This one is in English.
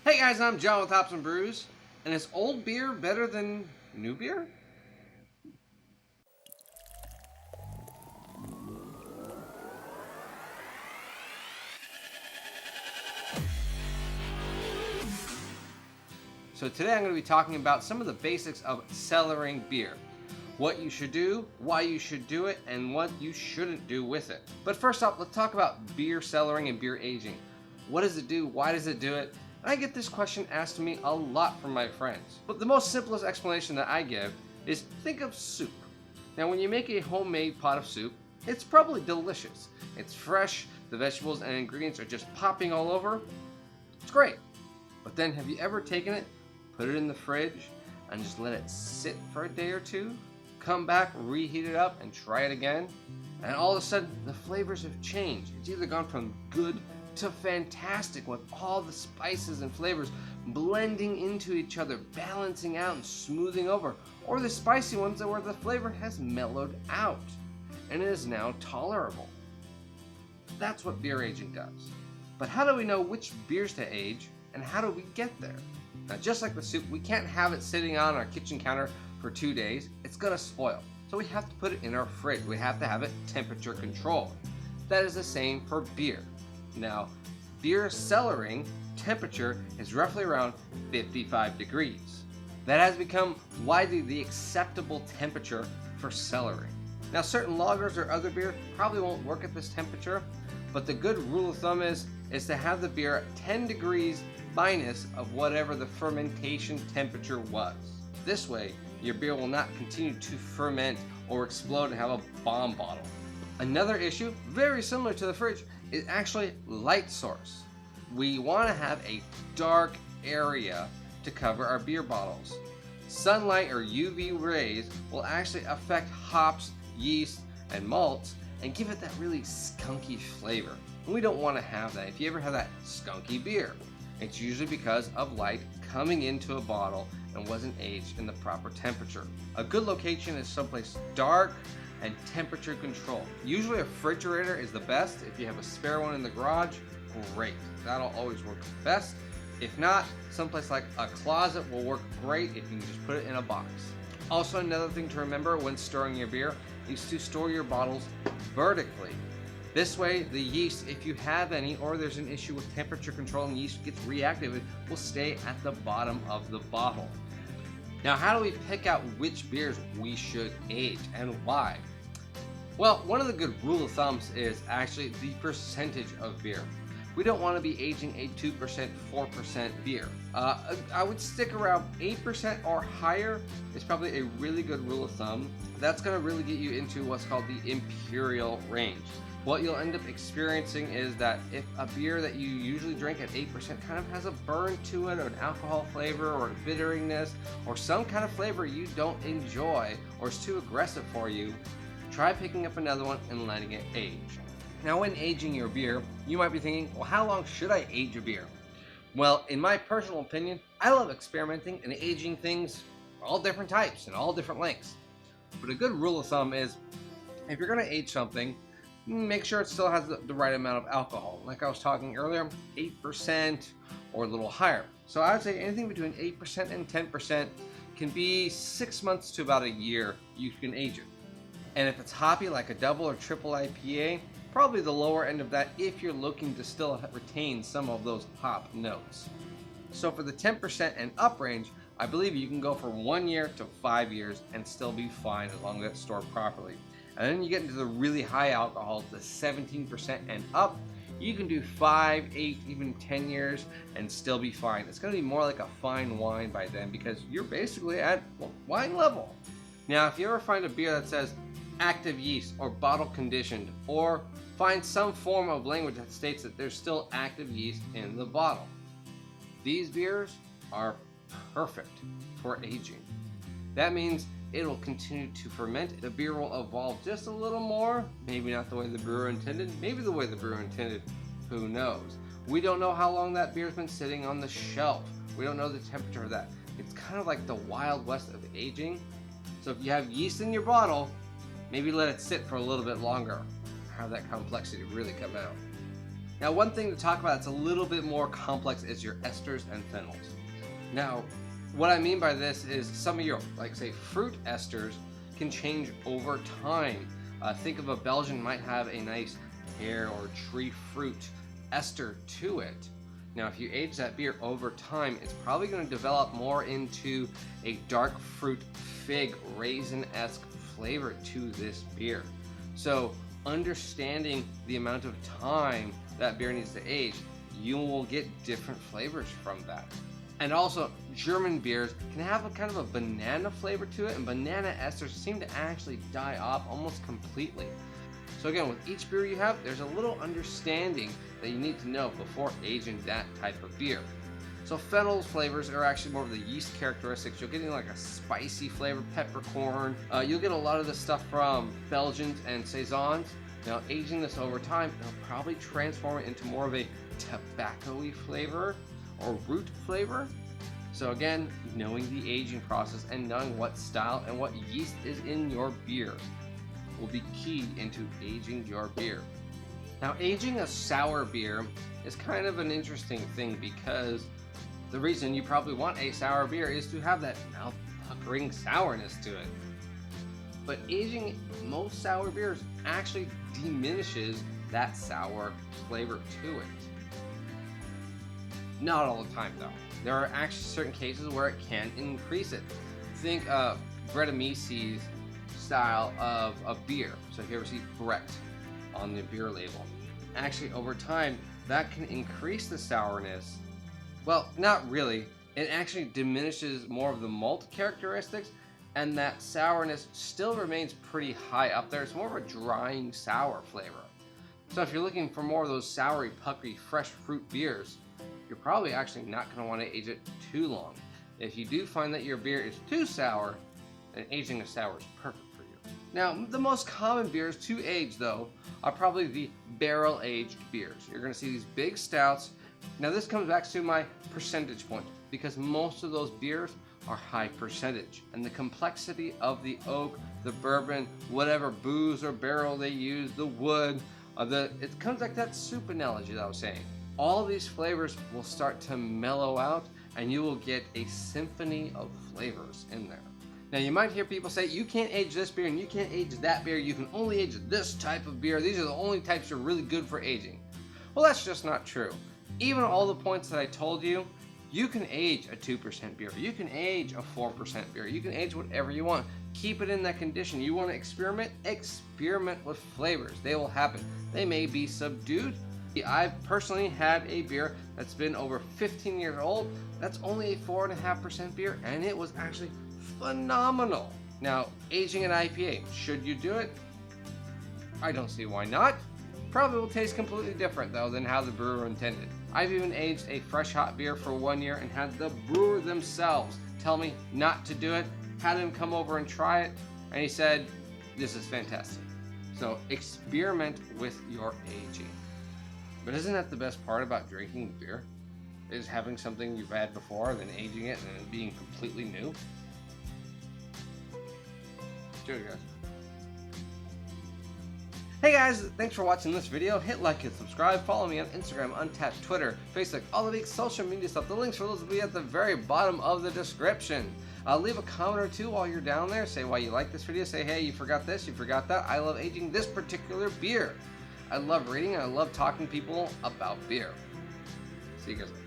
Hey guys, I'm John with Hops and Brews, and is old beer better than new beer? So today I'm going to be talking about some of the basics of cellaring beer. What you should do, why you should do it, and what you shouldn't do with it. But first off, let's talk about beer cellaring and beer aging. What does it do? Why does it do it? And I get this question asked to me a lot from my friends. But the most simplest explanation that I give is think of soup. Now when you make a homemade pot of soup, it's probably delicious. It's fresh, the vegetables and ingredients are just popping all over. It's great. But then have you ever taken it, put it in the fridge, and just let it sit for a day or two? Come back, reheat it up, and try it again, and all of a sudden the flavors have changed. It's either gone from good to fantastic with all the spices and flavors blending into each other, balancing out and smoothing over, or the spicy ones where the flavor has mellowed out and it is now tolerable. That's what beer aging does. But how do we know which beers to age, and how do we get there? Now, just like the soup, we can't have it sitting on our kitchen counter for 2 days. It's gonna spoil. So we have to put it in our fridge. We have to have it temperature controlled. That is the same for beer. Now, beer cellaring temperature is roughly around 55 degrees. That has become widely the acceptable temperature for cellaring. Now, certain lagers or other beer probably won't work at this temperature, but the good rule of thumb is to have the beer at 10 degrees minus of whatever the fermentation temperature was. This way, your beer will not continue to ferment or explode and have a bomb bottle. Another issue, very similar to the fridge, is actually light source. We want to have a dark area to cover our beer bottles. Sunlight or UV rays will actually affect hops, yeast, and malts and give it that really skunky flavor. And we don't want to have that. If you ever have that skunky beer, it's usually because of light coming into a bottle and wasn't aged in the proper temperature. A good location is someplace dark and temperature controlled. Usually a refrigerator is the best. If you have a spare one in the garage, great. That'll always work best. If not, someplace like a closet will work great if you can just put it in a box. Also, another thing to remember when storing your beer is to store your bottles vertically. This way, the yeast, if you have any, or there's an issue with temperature control and yeast gets reactivated, will stay at the bottom of the bottle. Now, how do we pick out which beers we should age and why? Well, one of the good rule of thumbs is actually the percentage of beer. We don't want to be aging a 2%, 4% beer. I would stick around 8% or higher is probably a really good rule of thumb. That's going to really get you into what's called the imperial range. What you'll end up experiencing is that if a beer that you usually drink at 8% kind of has a burn to it, or an alcohol flavor, or a bitteriness, or some kind of flavor you don't enjoy, or is too aggressive for you, try picking up another one and letting it age. Now, when aging your beer, you might be thinking, well, how long should I age a beer? Well, in my personal opinion, I love experimenting and aging things all different types and all different lengths. But a good rule of thumb is, if you're going to age something, make sure it still has the right amount of alcohol. Like I was talking earlier, 8% or a little higher. So I would say anything between 8% and 10% can be 6 months to about a year you can age it. And if it's hoppy like a double or triple IPA, probably the lower end of that if you're looking to still retain some of those hop notes. So for the 10% and up range, I believe you can go from 1 year to 5 years and still be fine as long as it's stored properly. And then you get into the really high alcohol, the 17% and up, you can do 5, 8, even 10 years and still be fine. It's going to be more like a fine wine by then because you're basically at wine level. Now, if you ever find a beer that says active yeast or bottle conditioned, or find some form of language that states that there's still active yeast in the bottle, these beers are perfect for aging. That means it'll continue to ferment. The beer will evolve just a little more. Maybe not the way the brewer intended, maybe the way the brewer intended. Who knows? We don't know how long that beer's been sitting on the shelf. We don't know the temperature of that. It's kind of like the Wild West of aging. So if you have yeast in your bottle, maybe let it sit for a little bit longer. Have that complexity really come out. Now, one thing to talk about that's a little bit more complex is your esters and phenols. Now, what I mean by this is some of your, like say, fruit esters can change over time. Think of a Belgian might have a nice pear or tree fruit ester to it. Now, if you age that beer over time, it's probably going to develop more into a dark fruit, fig, raisin-esque flavor to this beer. So, understanding the amount of time that beer needs to age, you will get different flavors from that. And also, German beers can have a kind of a banana flavor to it, and banana esters seem to actually die off almost completely. So again, with each beer you have, there's a little understanding that you need to know before aging that type of beer. So phenols flavors are actually more of the yeast characteristics. You're getting like a spicy flavor, peppercorn. You'll get a lot of this stuff from Belgians and Saisons. Now, aging this over time, it'll probably transform it into more of a tobacco-y flavor or root flavor. So again, knowing the aging process and knowing what style and what yeast is in your beer will be key into aging your beer. Now, aging a sour beer is kind of an interesting thing because the reason you probably want a sour beer is to have that mouth-puckering sourness to it. But aging most sour beers actually diminishes that sour flavor to it. Not all the time though. There are actually certain cases where it can increase it. Think of Brettanomyces style of a beer. So if you ever see Brett on the beer label, actually over time that can increase the sourness. Well, not really. It actually diminishes more of the malt characteristics, and that sourness still remains pretty high up there. It's more of a drying sour flavor. So if you're looking for more of those soury, puckery, fresh fruit beers, you're probably actually not going to want to age it too long. If you do find that your beer is too sour, then aging a sour is perfect for you. Now, the most common beers to age, though, are probably the barrel-aged beers. You're going to see these big stouts. Now, this comes back to my percentage point, because most of those beers are high percentage, and the complexity of the oak, the bourbon, whatever booze or barrel they use, the wood, it comes like that soup analogy that I was saying. All of these flavors will start to mellow out, and you will get a symphony of flavors in there. Now, you might hear people say, you can't age this beer and you can't age that beer, you can only age this type of beer, these are the only types that are really good for aging. Well, that's just not true. Even all the points that I told you, you can age a 2% beer, you can age a 4% beer, you can age whatever you want. Keep it in that condition. You want to experiment? Experiment with flavors. They will happen. They may be subdued. I've personally had a beer that's been over 15 years old. That's only a 4.5% beer, and it was actually phenomenal. Now, aging an IPA, should you do it? I don't see why not. Probably will taste completely different though than how the brewer intended. I've even aged a fresh hot beer for 1 year and had the brewer themselves tell me not to do it. Had him come over and try it, and he said, this is fantastic. So experiment with your aging. But isn't that the best part about drinking beer? Is having something you've had before, then aging it, and then being completely new? Cheers, guys. Hey guys, thanks for watching this video. Hit like and subscribe. Follow me on Instagram, Untapped, Twitter, Facebook, all the big social media stuff. The links for those will be at the very bottom of the description. Leave a comment or two while you're down there. Say why you like this video. Say, hey, you forgot this, you forgot that. I love aging this particular beer. I love reading and I love talking to people about beer. See you guys later.